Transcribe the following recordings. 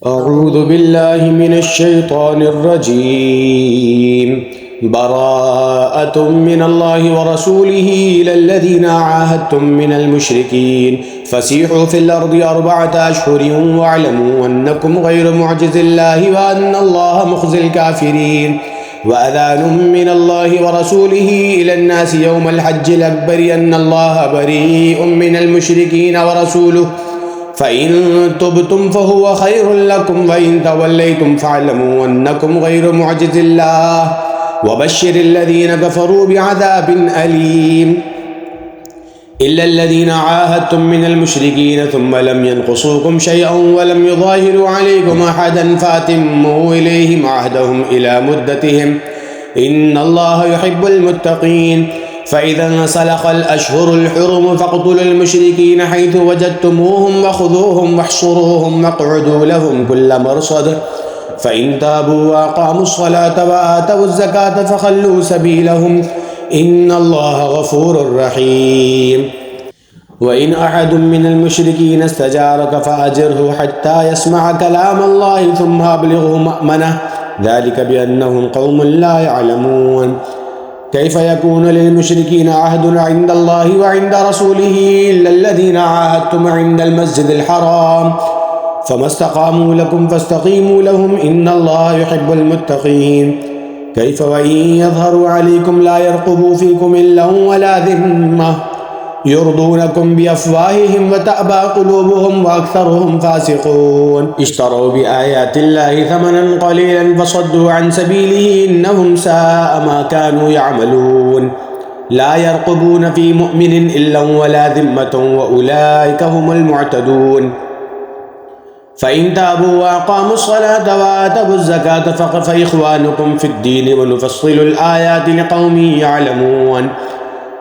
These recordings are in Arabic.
أعوذ بالله من الشيطان الرجيم. براءة من الله ورسوله إلى الذين عاهدتم من المشركين فسيحوا في الأرض 4 أشهر واعلموا أنكم غير معجز الله وأن الله مخزي الكافرين. وأذان من الله ورسوله إلى الناس يوم الحج الأكبر أن الله بريء من المشركين ورسوله فإن تبتم فهو خير لكم وإن توليتم فاعلموا أنكم غير معجز الله وبشر الذين كفروا بعذاب أليم. إلا الذين عاهدتم من المشركين ثم لم ينقصوكم شيئا ولم يظاهروا عليكم أحدا فأتموا إليهم عهدهم إلى مدتهم إن الله يحب المتقين. فإذا انسلخ الأشهر الحرم فاقتلوا المشركين حيث وجدتموهم وخذوهم واحصروهم واقعدوا لهم كل مرصد فإن تابوا وأقاموا الصلاة وآتوا الزكاة فخلوا سبيلهم إن الله غفور رحيم. وإن أحد من المشركين استجارك فأجره حتى يسمع كلام الله ثم أبلغه مأمنه ذلك بأنهم قوم لا يعلمون. كيف يكون للمشركين عهد عند الله وعند رسوله إلا الذين عاهدتم عند المسجد الحرام فما استقاموا لكم فاستقيموا لهم إن الله يحب المتقين. كيف وإن يظهروا عليكم لا يرقبوا فيكم إلا ولا ذمة يرضونكم بأفواههم وتأبى قلوبهم وأكثرهم فاسقون. اشتروا بآيات الله ثمنا قليلا فصدوا عن سبيله إنهم ساء ما كانوا يعملون. لا يرقبون في مؤمن إلا ولا ذمة وأولئك هم المعتدون. فإن تابوا وأقاموا الصلاة وآتوا الزكاة فإخوانكم في الدين ونفصل الآيات لقوم يعلمون.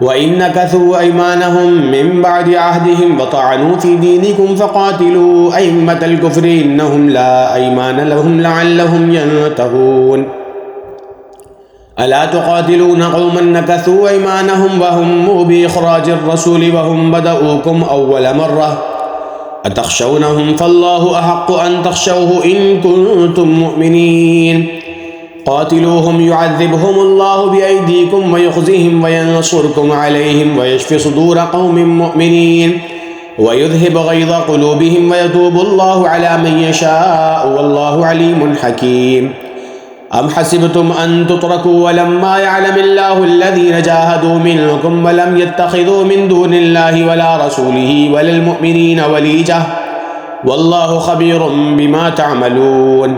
وإن نكثوا أيمانهم من بعد عهدهم وطعنوا في دينكم فقاتلوا أئمة الكفر إنهم لا أيمان لهم لعلهم ينتهون. ألا تقاتلون قوما نكثوا أيمانهم وهم بإخراج الرسول وهم بدؤوكم أول مرة أتخشونهم فالله أحق أن تخشوه إن كنتم مؤمنين. قاتلوهم يعذبهم الله بأيديكم ويخزيهم وينصركم عليهم ويشفي صدور قوم مؤمنين ويذهب غيظ قلوبهم ويتوب الله على من يشاء والله عليم حكيم. أم حسبتم أن تتركوا ولما يعلم الله الذين جاهدوا منكم ولم يتخذوا من دون الله ولا رسوله ولا المؤمنين وليجة والله خبير بما تعملون.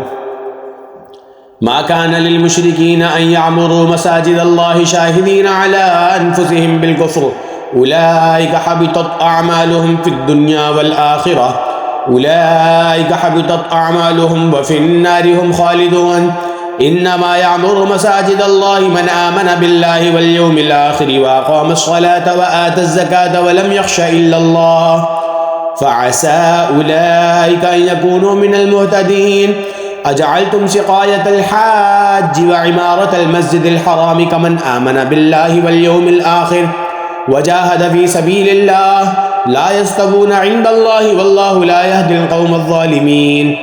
ما كان للمشركين أن يعمروا مساجد الله شاهدين على أنفسهم بالكفر أولئك حبطت أعمالهم في الدنيا والآخرة أولئك حبطت أعمالهم وفي النار هم خالدون. إنما يعمر مساجد الله من آمن بالله واليوم الآخر وأقام الصلاة وآتى الزكاة ولم يخش إلا الله فعسى أولئك أن يكونوا من المهتدين. أجعلتم سقاية الحاج وعمارة المسجد الحرام كمن آمن بالله واليوم الآخر وجاهد في سبيل الله لا يستوون عند الله والله لا يهدي القوم الظالمين.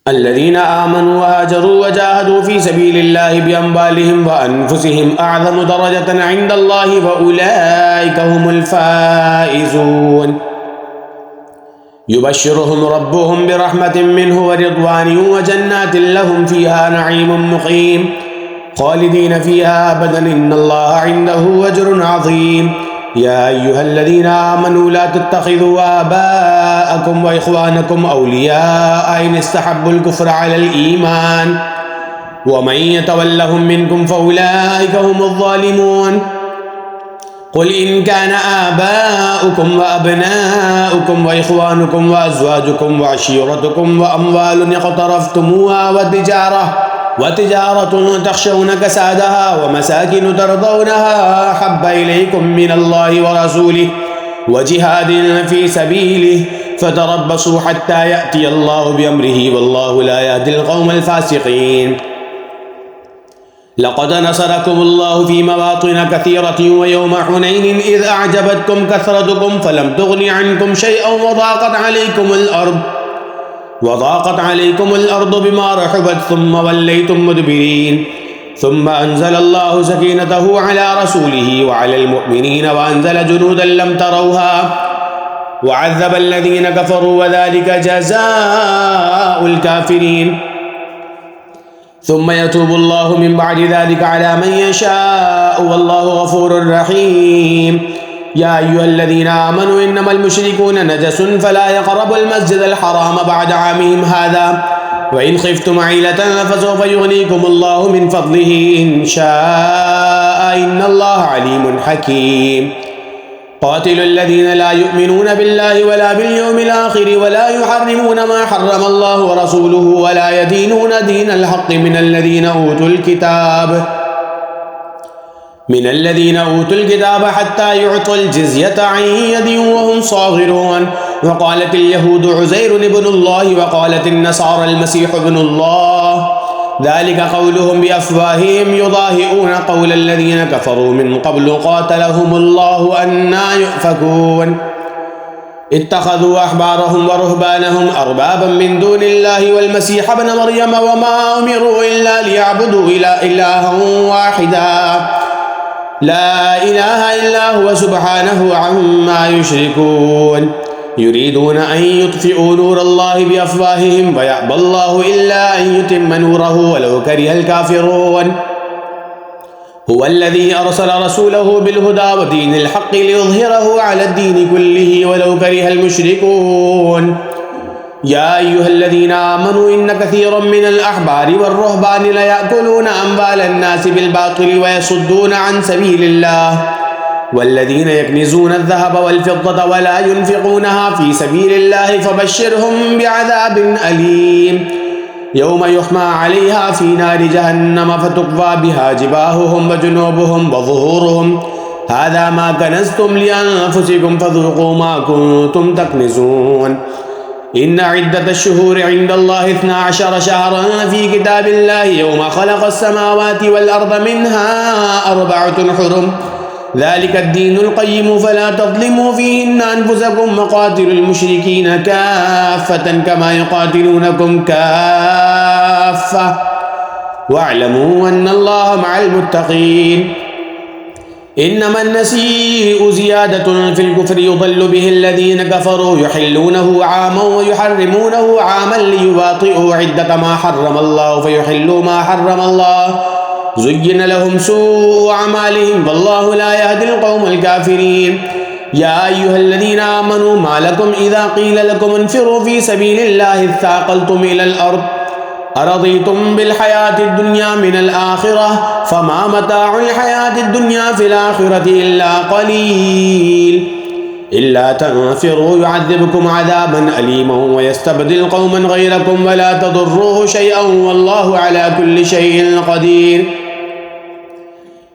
الذين آمنوا وهاجروا وجاهدوا في سبيل الله بأموالهم وأنفسهم أعظم درجة عند الله وأولئك هم الفائزون. يبشرهم ربهم برحمة منه ورضوان وجنات لهم فيها نعيم مقيم خالدين فيها أبدا إن الله عنده أجر عظيم. يا أيها الذين آمنوا لا تتخذوا آباءكم وإخوانكم أولياء إن استحبوا الكفر على الإيمان ومن يتولهم منكم فأولئك هم الظالمون. قل إن كان آباؤكم وأبناؤكم وإخوانكم وأزواجكم وعشيرتكم وأموال اقترفتموها وتجارة تخشون كسادها ومساكن ترضونها حب إليكم من الله ورسوله وجهاد في سبيله فتربصوا حتى يأتي الله بأمره والله لا يهدي القوم الفاسقين. لقد نصركم الله في مواطن كثيرة ويوم حنين إذ أعجبتكم كثرتكم فلم تغن عنكم شيئا وضاقت عليكم الأرض وضاقت عليكم الأرض بما رحبت ثم وليتم مدبرين ثم أنزل الله سكينته على رسوله وعلى المؤمنين وأنزل جنودا لم تروها وعذب الذين كفروا وذلك جزاء الكافرين ثم يتوب الله من بعد ذلك على من يشاء والله غفور رحيم يا أيها الذين آمنوا إنما المشركون نجس فلا يقربوا المسجد الحرام بعد عامهم هذا وإن خفتم عيلة فسوف يغنيكم الله من فضله إن شاء إن الله عليم حكيم قاتلوا الذين لا يؤمنون بالله ولا باليوم الآخر ولا يحرمون ما حرم الله ورسوله ولا يدينون دين الحق من الذين أوتوا الكتاب حتى يعطوا الجزية عن يد وهم صاغرون وقالت اليهود عزير ابن الله وقالت النصارى المسيح ابن الله ذلك قولهم بأفواههم يضاهئون قول الذين كفروا من قبل قاتلهم الله أنى يؤفكون اتخذوا أحبارهم ورهبانهم أربابا من دون الله والمسيح ابن مريم وما أمروا إلا ليعبدوا إلها واحدا لا إله إلا هو سبحانه عما يشركون يريدون أن يطفئوا نور الله بأفواههم ويأبى الله إلا أن يتم نوره ولو كره الكافرون هو الذي أرسل رسوله بالهدى ودين الحق ليظهره على الدين كله ولو كره المشركون يا أيها الذين آمنوا إن كثيرا من الأحبار والرهبان ليأكلون أموال الناس بالباطل ويصدون عن سبيل الله والذين يكنزون الذهب والفضة ولا ينفقونها في سبيل الله فبشرهم بعذاب أليم يوم يحمى عليها في نار جهنم فتقضى بها جباههم وجنوبهم وظهورهم هذا ما كنزتم لأنفسكم فذوقوا ما كنتم تكنزون إن عدة الشهور عند الله 12 شهرا في كتاب الله يوم خلق السماوات والأرض منها 4 حرم ذلك الدين القيم فلا تظلموا فيهن أنفسكم وقاتلوا المشركين كافة كما يقاتلونكم كافة واعلموا أن الله مع المتقين إنما النسيء زيادة في الكفر يضل به الذين كفروا يحلونه عاما ويحرمونه عاما ليواطئوا عدة ما حرم الله فيحلوا ما حرم الله زين لهم سوء أعمالهم والله لا يهدي القوم الكافرين يا أيها الذين آمنوا ما لكم إذا قيل لكم انفروا في سبيل الله اثاقلتم إلى الأرض أرضيتم بالحياة الدنيا من الآخرة فما متاع الحياة الدنيا في الآخرة إلا قليل إلا تنفروا يعذبكم عذابا أليما ويستبدل قوما غيركم ولا تضروه شيئا والله على كل شيء قدير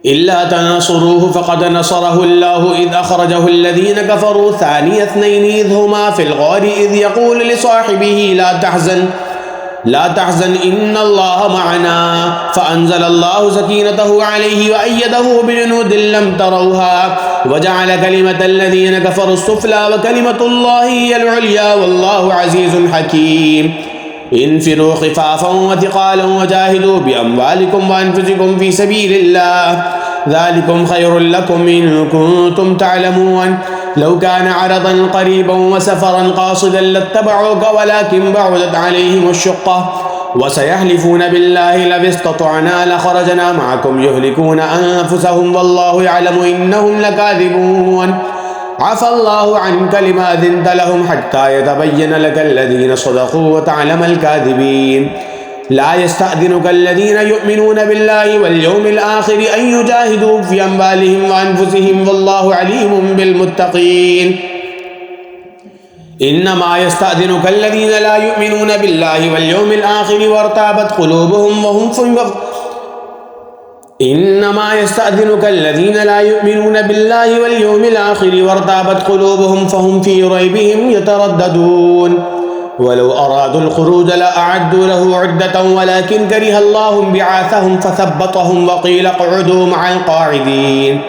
إلا تنصروه فقد نصره الله إذ أخرجه الذين كفروا ثاني اثنين إذ هما في الغار إذ يقول لصاحبه لا تحزن إن الله معنا فأنزل الله سكينته عليه وأيده بجنود لم تروها وجعل كلمة الذين كفروا السفلى وكلمة الله هي العليا والله عزيز حكيم انفروا خفافا وثقالا وجاهدوا بأموالكم وأنفسكم في سبيل الله ذلكم خير لكم إن كنتم تعلمون لو كان عرضا قريبا وسفرا قاصدا لاتبعوك ولكن بعدت عليهم الشقة وسيحلفون بالله لو استطعنا لخرجنا معكم يهلكون أنفسهم والله يعلم إنهم لكاذبون عفى الله عنك لما أذنت لهم حتى يتبين لك الذين صدقوا وتعلم الكاذبين لا يستأذنك الذين يؤمنون بالله واليوم الآخر أن يجاهدوا في أموالهم وأنفسهم والله عليم بالمتقين إنما يستأذنك الذين لا يؤمنون بالله واليوم الآخر وارتابت قلوبهم وهم إنما يستأذنك الذين لا يؤمنون بالله واليوم الآخر وارتابت قلوبهم فهم في ريبهم يترددون ولو أرادوا الخروج لأعدوا له عدة ولكن كره الله انبعاثهم فثبطهم وقيل اقعدوا مع القاعدين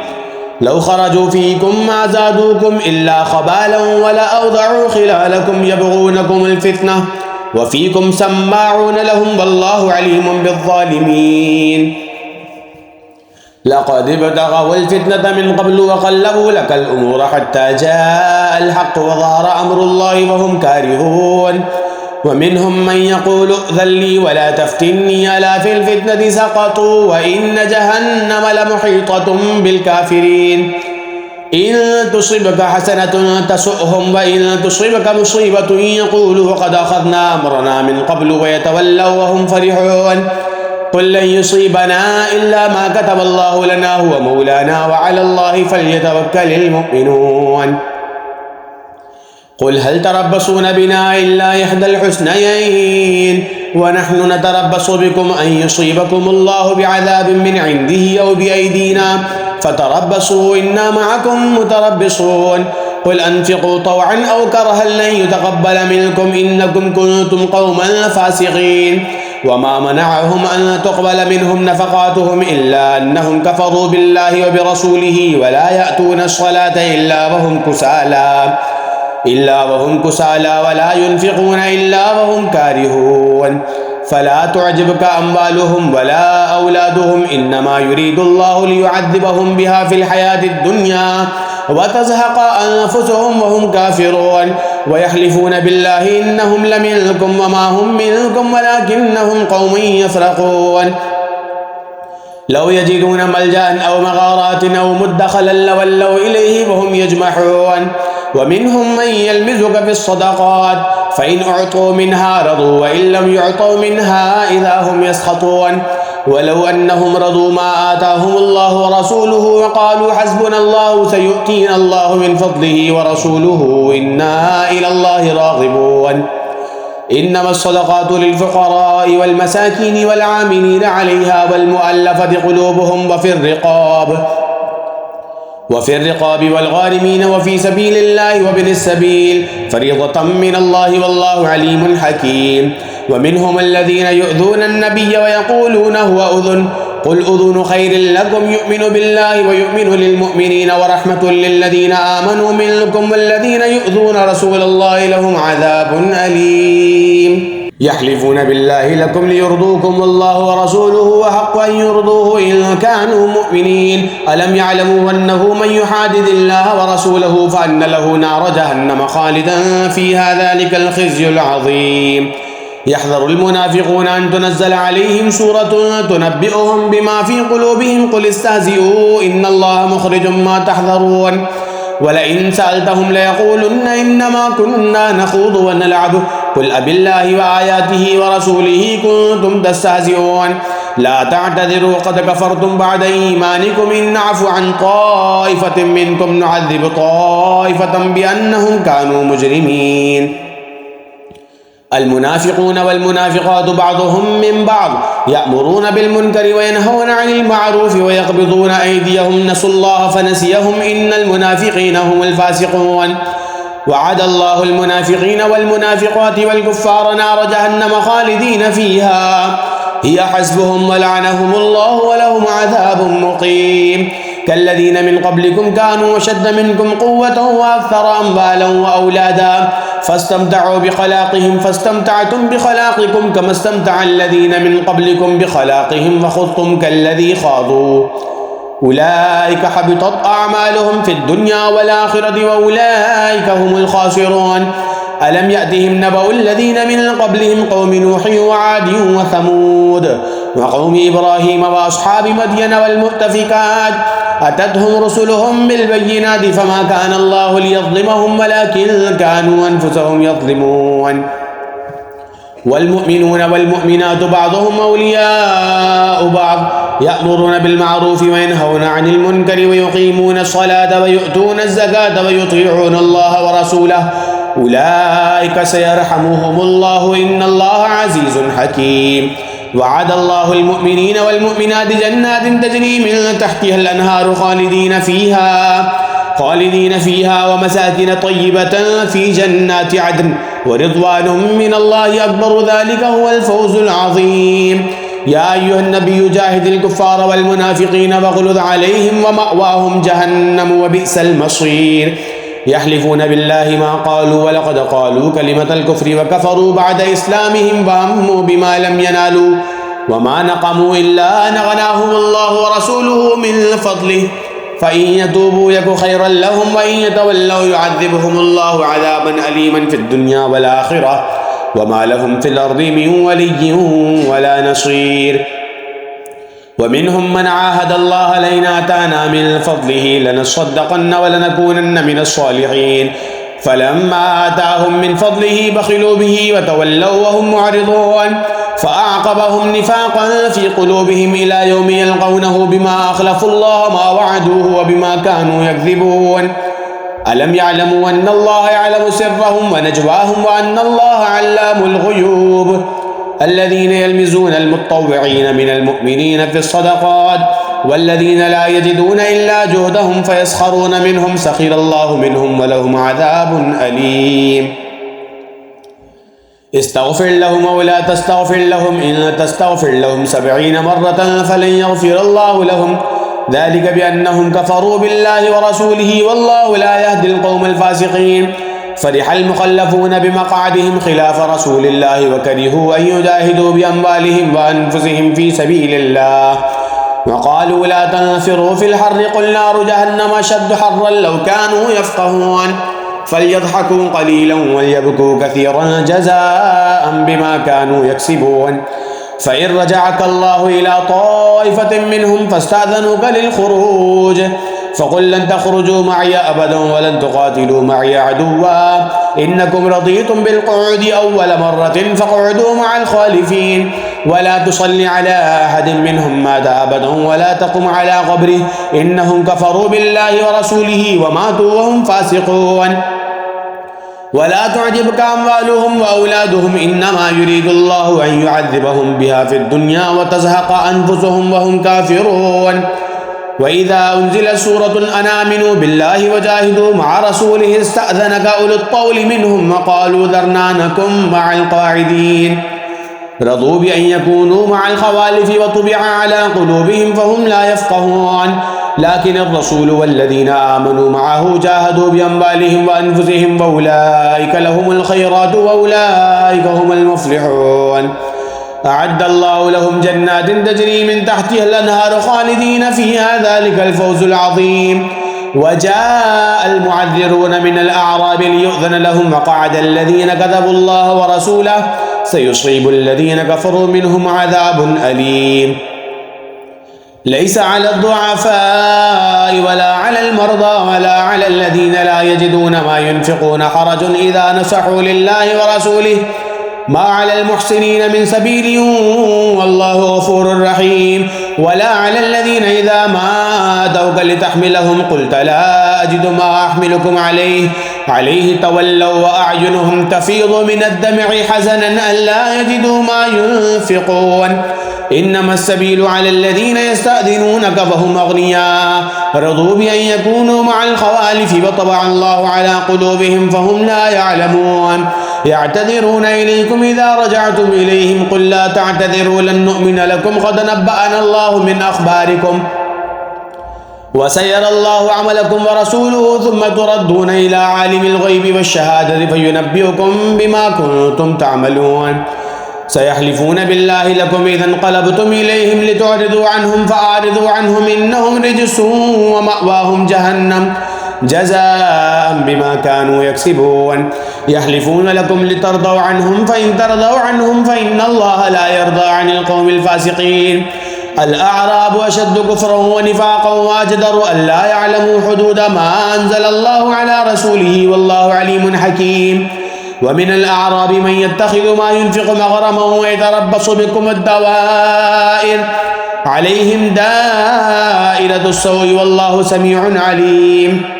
لو خرجوا فيكم ما زادوكم إلا خبالا ولأوضعوا خلالكم يبغونكم الفتنة وفيكم سماعون لهم والله عليم بالظالمين. لقد ابتغوا الفتنة من قبل وقلبوا لك الأمور حتى جاء الحق وظهر أمر الله وهم كارهون. ومنهم من يقول ائذن لي ولا تفتني ألا في الفتنة سقطوا وإن جهنم لمحيطة بالكافرين. إن تصبك حسنة تسؤهم وإن تصبك مصيبة يقولوا قد أخذنا أمرنا من قبل ويتولوا وهم فرحون. قل لن يصيبنا إلا ما كتب الله لنا هو مولانا وعلى الله فليتوكل المؤمنون. قل هل تربصون بنا إلا إحدى الحسنيين ونحن نتربص بكم أن يصيبكم الله بعذاب من عنده أو بأيدينا فتربصوا إنا معكم متربصون. قل أنفقوا طوعا أو كرها لن يتقبل منكم إنكم كنتم قوما فاسقين. وما منعهم أن تقبل منهم نفقاتهم إلا أنهم كفروا بالله وبرسوله ولا يأتون الصلاة إلا وهم كسالى ولا ينفقون إلا وهم كارهون. فلا تعجبك أموالهم ولا أولادهم إنما يريد الله ليعذبهم بها في الحياة الدنيا وتزهق أنفسهم وهم كافرون. ويحلفون بالله إنهم لمنكم وما هم منكم ولكنهم قوم يفرقون. لو يجدون ملجأ أو مغارات أو مدخلا لولوا إليه وهم يجمحون. ومنهم من يلمزك في الصدقات فإن أعطوا منها رضوا وإن لم يعطوا منها إذا هم يسخطون. ولو أنهم رضوا ما آتاهم الله ورسوله وقالوا حسبنا الله سيؤتينا الله من فضله ورسوله إنا إلى الله راغبون. إنما الصدقات للفقراء والمساكين والعاملين عليها والمؤلفة قلوبهم وفي الرقاب والغارمين وفي سبيل الله وابن السبيل فريضة من الله والله عليم حكيم. ومنهم الذين يؤذون النبي ويقولون هو أذن قل أذن خير لكم يؤمن بالله ويؤمن للمؤمنين ورحمة للذين آمنوا منكم والذين يؤذون رسول الله لهم عذاب أليم. يحلفون بالله لكم ليرضوكم والله ورسوله وحق أن يرضوه إن كانوا مؤمنين. ألم يعلموا أنه من يحادد الله ورسوله فأن له نار جهنم خالدا فيها ذلك الخزي العظيم. يحذر المنافقون أن تنزل عليهم سورة تنبئهم بما في قلوبهم قل استهزئوا إن الله مخرج ما تحذرون. ولئن سألتهم ليقولن إنما كنا نخوض ونلعب قل أبالله وآياته ورسوله كنتم تستهزئون. لا تعتذروا قد كفرتم بعد إيمانكم إن نعفو عن طائفة منكم نعذب طائفة بأنهم كانوا مجرمين. المنافقون والمنافقات بعضهم من بعض يأمرون بالمنكر وينهون عن المعروف ويقبضون أيديهم نسوا الله فنسيهم إن المنافقين هم الفاسقون. وعد الله المنافقين والمنافقات والكفار نار جهنم خالدين فيها هي حسبهم ولعنهم الله ولهم عذاب مقيم. كالذين من قبلكم كانوا أشد منكم قوة وأكثر أموالا وأولادا فاستمتعوا بخلاقهم فاستمتعتم بخلاقكم كما استمتع الذين من قبلكم بخلاقهم فخضتم كالذي خاضوا أولئك حبطت أعمالهم في الدنيا والآخرة وأولئك هم الخاسرون. ألم يأتهم نبأ الذين من قبلهم قوم نوح وعاد وثمود وقوم إبراهيم وأصحاب مدين والمؤتفكات أتتهم رسلهم بالبينات فما كان الله ليظلمهم ولكن كانوا أنفسهم يظلمون. والمؤمنون والمؤمنات بعضهم أولياء بعض يأمرون بالمعروف وينهون عن المنكر ويقيمون الصلاة ويؤتون الزكاة ويطيعون الله ورسوله أولئك سيرحمهم الله إن الله عزيز حكيم. وعد الله المؤمنين والمؤمنات جنات تجري من تحتها الأنهار خالدين فيها ومساكن طيبة في جنات عدن ورضوان من الله أكبر ذلك هو الفوز العظيم. يا أيها النبي جاهد الكفار والمنافقين واغلظ عليهم ومأواهم جهنم وبئس المصير. يحلفون بالله ما قالوا ولقد قالوا كلمة الكفر وكفروا بعد إسلامهم وهموا بما لم ينالوا وما نقموا إلا أن أغناهم الله ورسوله من فضله فإن يتوبوا يك خيرا لهم وإن يتولوا يعذبهم الله عذابا أليما في الدنيا والآخرة وما لهم في الأرض من ولي ولا نصير. ومنهم من عاهد الله لئن آتانا من فضله لنصدقن ولنكونن من الصالحين فلما آتاهم من فضله بخلوا به وتولوا وهم معرضون فأعقبهم نفاقا في قلوبهم إلى يوم يلقونه بما أخلفوا الله ما وعدوه وبما كانوا يكذبون. ألم يعلموا أن الله يعلم سرهم ونجواهم وأن الله علام الغيوب. الذين يلمزون المتطوعين من المؤمنين في الصدقات والذين لا يجدون إلا جهدهم فيسخرون منهم سخر الله منهم ولهم عذاب أليم. استغفر لهم أو لا تستغفر لهم إن تستغفر لهم 70 مرة فلن يغفر الله لهم ذلك بأنهم كفروا بالله ورسوله والله لا يهدي القوم الفاسقين. فرح المخلفون بمقعدهم خلاف رسول الله وكرهوا أن يجاهدوا بأموالهم وأنفسهم في سبيل الله وقالوا لا تنفروا في الحر قل نار جهنم أشد حرا لو كانوا يفقهون فليضحكوا قليلا وليبكوا كثيرا جزاء بما كانوا يكسبون. فإن رجعك الله إلى طائفة منهم فاستأذنوك للخروج فقل لن تخرجوا معي أبدا ولن تقاتلوا معي عدوا إنكم رضيتم بالقعود أول مرة فاقعدوا مع الخالفين ولا تصل على أحد منهم مات أبدا ولا تقم على قبره إنهم كفروا بالله ورسوله وماتوا وهم فاسقون. ولا تعجبك أموالهم وأولادهم إنما يريد الله أن يعذبهم بها في الدنيا وتزهق أنفسهم وهم كافرون. وإذا أنزلت سورة أن آمنوا بالله وجاهدوا مع رسوله استأذنك أولو الطول منهم وقالوا ذرنا نكن مع القاعدين رضوا بأن يكونوا مع الخوالف وطبع على قلوبهم فهم لا يفقهون. لكن الرسول والذين آمنوا معه جاهدوا بأموالهم وأنفسهم وأولئك لهم الخيرات وأولئك هم المفلحون. أعد الله لهم جنات تجري من تحتها الأنهار خالدين فيها ذلك الفوز العظيم. وجاء المعذرون من الأعراب ليؤذن لهم وقعد الذين كذبوا الله ورسوله سيصيب الذين كفروا منهم عذاب أليم. ليس على الضعفاء ولا على المرضى ولا على الذين لا يجدون ما ينفقون حرج إذا نصحوا لله ورسوله ما على المحسنين من سبيل والله غفور رحيم. ولا على الذين إذا ما أتوك لتحملهم قلت لا أجد ما أحملكم عليه تولوا وأعينهم تفيض من الدمع حزنا ألا يجدوا ما ينفقون. إنما السبيل على الذين يستأذنونك فهم أغنياء رضوا بأن يكونوا مع الخوالف وطبع الله على قلوبهم فهم لا يعلمون. يعتذرون إليكم إذا رجعتم إليهم قل لا تعتذروا لن نؤمن لكم قد نبأنا الله من أخباركم وسيرى الله عملكم ورسوله ثم تردون إلى عالم الغيب والشهادة فينبئكم بما كنتم تعملون. سيحلفون بالله لكم إذا انقلبتم إليهم لتعرضوا عنهم فأعرضوا عنهم إنهم رجس ومأواهم جهنم جزاء بما كانوا يكسبون. يحلفون لكم لترضوا عنهم فإن ترضوا عنهم فإن الله لا يرضى عن القوم الفاسقين. الأعراب أشد كفرا ونفاقا وأجدر أن لا يعلموا حدود ما أنزل الله على رسوله والله عليم حكيم. ومن الأعراب من يتخذ ما ينفق مغرما ويتربص بكم الدوائر عليهم دائرة السوء والله سميع عليم.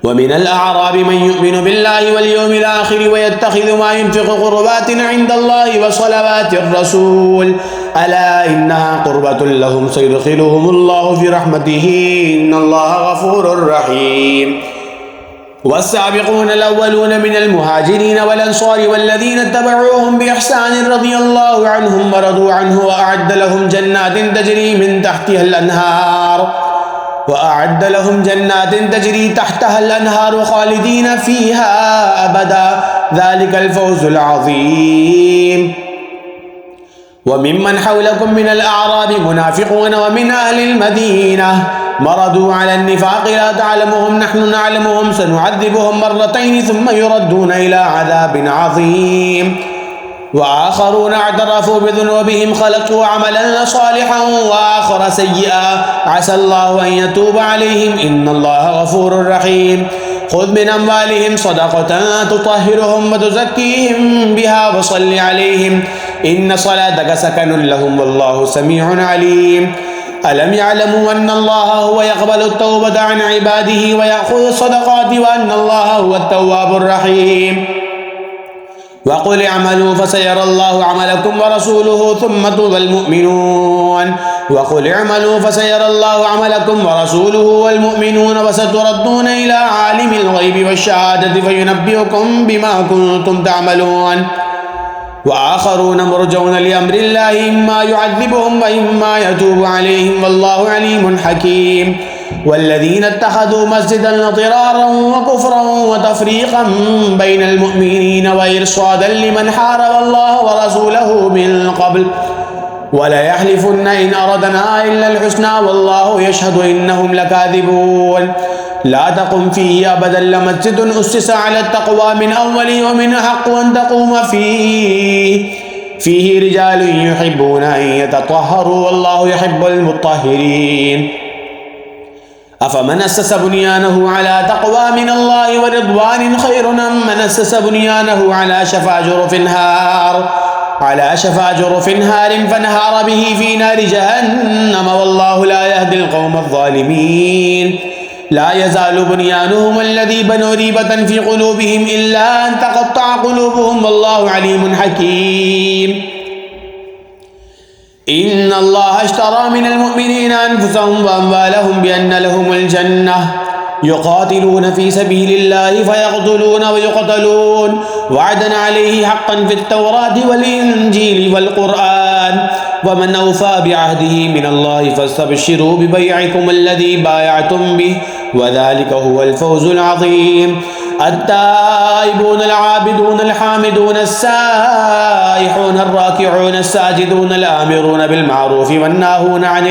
ومن الأعراب من يؤمن بالله واليوم الآخر ويتخذ ما ينفق قربات عند الله وصلوات الرسول ألا إنها قربة لهم سيدخلهم الله في رحمته إن الله غفور رحيم. والسابقون الأولون من المهاجرين والأنصار والذين اتبعوهم بإحسان رضي الله عنهم ورضوا عنه وأعد لهم جنات تجري من تحتها الأنهار وأعد لهم جنات تجري تحتها الأنهار خالدين فيها أبدا ذلك الفوز العظيم. وممن حولكم من الأعراب منافقون ومن أهل المدينة مردوا على النفاق لا تعلمهم نحن نعلمهم سنعذبهم مرتين ثم يردون إلى عذاب عظيم. وآخرون اعترفوا بذنوبهم خلقوا عملا صالحا وآخر سيئا عسى الله أن يتوب عليهم إن الله غفور رحيم. خذ من أموالهم صدقة تطهرهم وتزكيهم بها وصل عليهم إن صلاتك سكن لهم والله سميع عليم. ألم يعلموا أن الله هو يقبل التوبة عن عباده ويأخذ الصدقات وأن الله هو التواب الرحيم. وقل اعملوا فسيرى الله عملكم ورسوله ثم توفى المؤمنون. وقل اعملوا فسيرى الله عملكم ورسوله والمؤمنون وستردون إلى عالم الغيب والشهادة فينبئكم بما كنتم تعملون. وآخرون مرجون لأمر الله إما يعذبهم وإما يتوب عليهم والله عليم حكيم. والذين اتخذوا مسجدا ضرارا وكفرا وتفريقا بين المؤمنين وإرصادا لمن حارب الله ورسوله من قبل وليحلفن إن أردنا إلا الحسنى والله يشهد إنهم لكاذبون. لا تقم فيه أبدا لمسجد أسس على التقوى من أول يوم أحق أن تقوم فيه رجال يحبون أن يتطهروا والله يحب المطهرين. أفمن أسس بنيانه على تقوى من الله ورضوان خير أم من أسس بنيانه على شفا جرف هار فانهار به في نار جهنم والله لا يهدي القوم الظالمين. لا يزال بنيانهم الذي بنوا ريبة في قلوبهم إلا أن تقطع قلوبهم والله عليم حكيم. إن الله اشترى من المؤمنين أنفسهم وأموالهم بأن لهم الجنة يقاتلون في سبيل الله فيقتلون ويقتلون وعدا عليه حقا في التوراة والإنجيل والقرآن ومن أوفى بعهده من الله فاستبشروا ببيعكم الذي بايعتم به وذلك هو الفوز العظيم. التائبون العابدون الحامدون السائحون الراكعون الساجدون الآمرون بالمعروف والناهون عن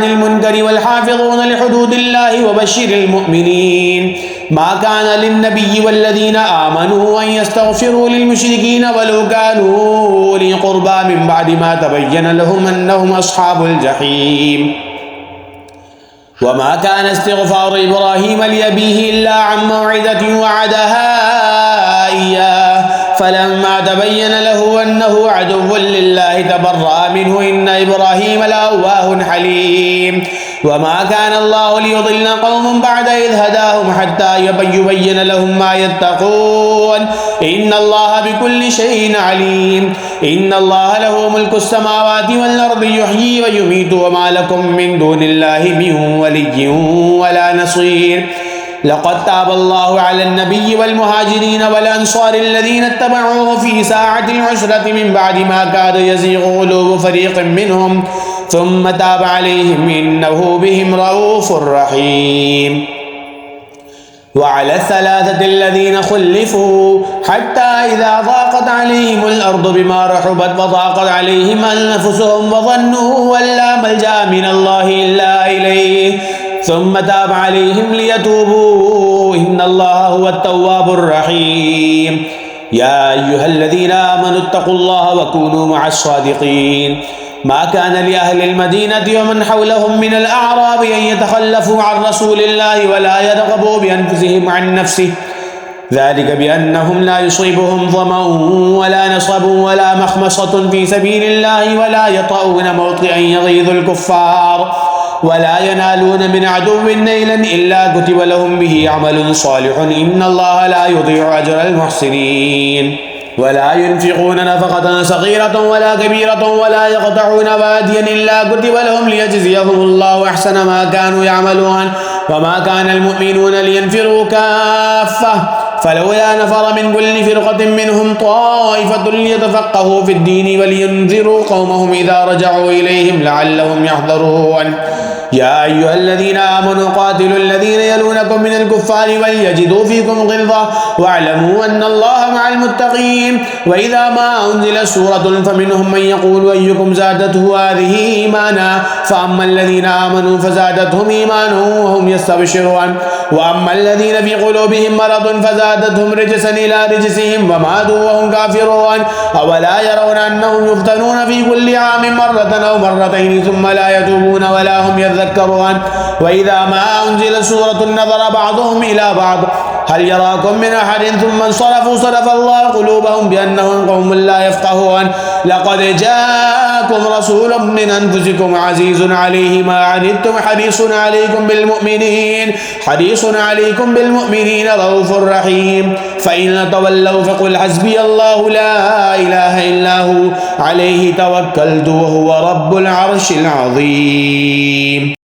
المنكر والحافظون لحدود الله وبشر المؤمنين. ما كان للنبي والذين آمنوا أن يستغفروا للمشركين ولو كانوا أولي قربى من بعد ما تبين لهم أنهم أصحاب الجحيم. وما كان استغفار إبراهيم لأبيه إلا عن موعدة وعدها إياه فلما تبين له أنه عدو لله تبرأ منه إن إبراهيم لأواه حليم. وما كان الله ليضل قوم بعد إذ هداهم حتى يبين لهم ما يتقون إن الله بكل شيء عليم. إن الله له ملك السماوات والأرض يحيي ويميت وما لكم من دون الله من ولي ولا نصير. لقد تاب الله على النبي والمهاجرين والأنصار الذين اتبعوه في ساعة العسرة من بعد ما كاد يزيغ قلوب فريق منهم ثم تاب عليهم إنه بهم رؤوف رحيم. وعلى الثلاثة الذين خلفوا حتى إذا ضاقت عليهم الأرض بما رحبت وضاقت عليهم أنفسهم وظنوا أن لا ملجأ من الله إلا إليه ثم تاب عليهم ليتوبوا إن الله هو التواب الرحيم. يا أيها الذين آمنوا اتقوا الله وكونوا مع الصادقين. ما كان لأهل المدينة ومن حولهم من الأعراب أن يتخلفوا عن رسول الله ولا يرغبوا بأنفسهم عن نفسه ذلك بأنهم لا يصيبهم ظمأ ولا نصب ولا مخمصة في سبيل الله ولا يطؤون موطئا يغيظ الكفار ولا ينالون من عدو نيلا إلا كتب لهم به عمل صالح إن الله لا يضيع أجر المحسنين. ولا ينفقون نفقة صغيرة ولا كبيرة ولا يقطعون واديا إلا كتب لهم ليجزيهم الله أحسن ما كانوا يعملون. وما كان المؤمنون لينفروا كافة فلولا نفر من كل فرقة منهم طائفة ليتفقهوا في الدين ولينذروا قومهم إذا رجعوا إليهم لعلهم يحذرون يا أيها الذين آمنوا قاتلوا الذين يلونكم من الكفار وليجدوا فيكم غلظة واعلموا أن الله مع المتقين وإذا ما أنزل سورة فمنهم من يقول أيكم زادته هذه إيمانا فأما الذين آمنوا فزادتهم إيمانا وهم يستبشرون وأما الذين في قلوبهم مرض فزادتهم رجسا إلى رجسهم وماتوا وهم كافرون أولا يرون أنهم يفتنون في كل عام مرة أو مرتين ثم لا يتوبون ولا هم يذكرون وإذا ما أنزل سورة نظر بعضهم إلى بعض هل يراكم من أحد ثم انصرفوا صرف الله قلوبهم بأنهم قوم لا يفقهون لقد جاءكم رسول من أنفسكم عزيز عليه ما عنتم حريص عليكم بالمؤمنين رؤوف رحيم فإن تولوا فقل حسبي الله لا إله إلا هو عليه توكلت وهو رب العرش العظيم.